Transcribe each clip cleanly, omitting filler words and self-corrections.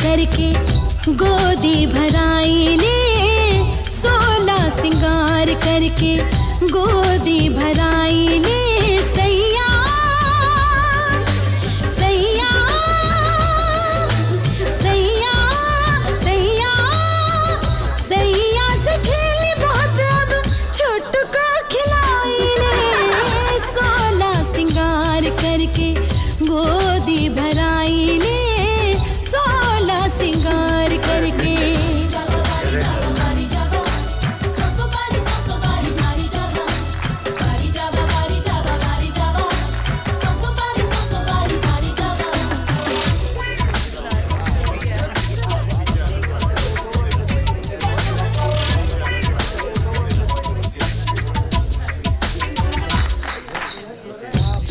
करके गोदी भराई ले, 16 सिंगार करके गोदी भराई ले। सैया सैया सैया सैया सैया से खेली बहुत अब छोटू को खिलाई ले। 16 सिंगार करके गोदी भराई ले, 16 सिंगार करके।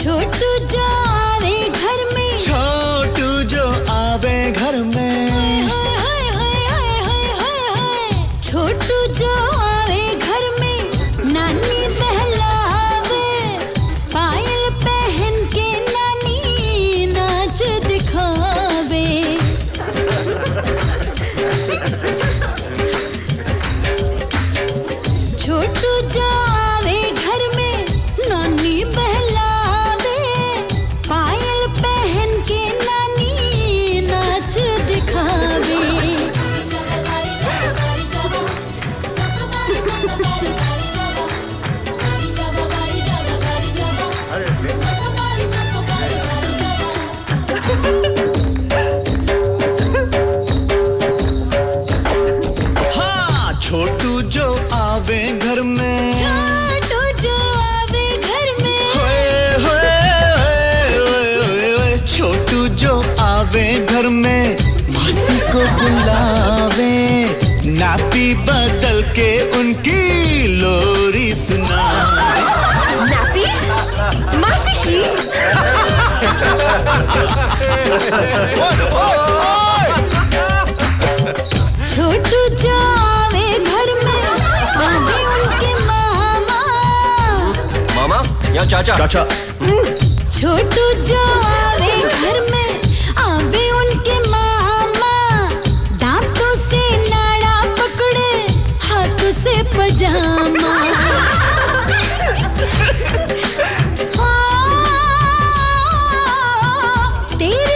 छोटू जो आवे घर में, छोटू जो आवे घर में, छोटू जो आवे घर में नानी बहलावे, पायल पहन के नानी नाच दिखावे। छोटू जो आवे घर में नानी बहलावे, पायल पहन के नानी नाच दिखावे। हाँ छोटू जो आवे घर में, छोटू जो आवे घर में, छोटू जो आवे घर में मासी को बुलावे, नाती बदल के उनकी लोरी सुनावे। नाती मासी की छोटू जो आवे घर में आवे उनके मामा, मामा या चाचा? चाचा। छोटू जो आवे घर में आवे उनके मामा, दांतों से नाड़ा पकड़े हाथों से पजामा। तेरे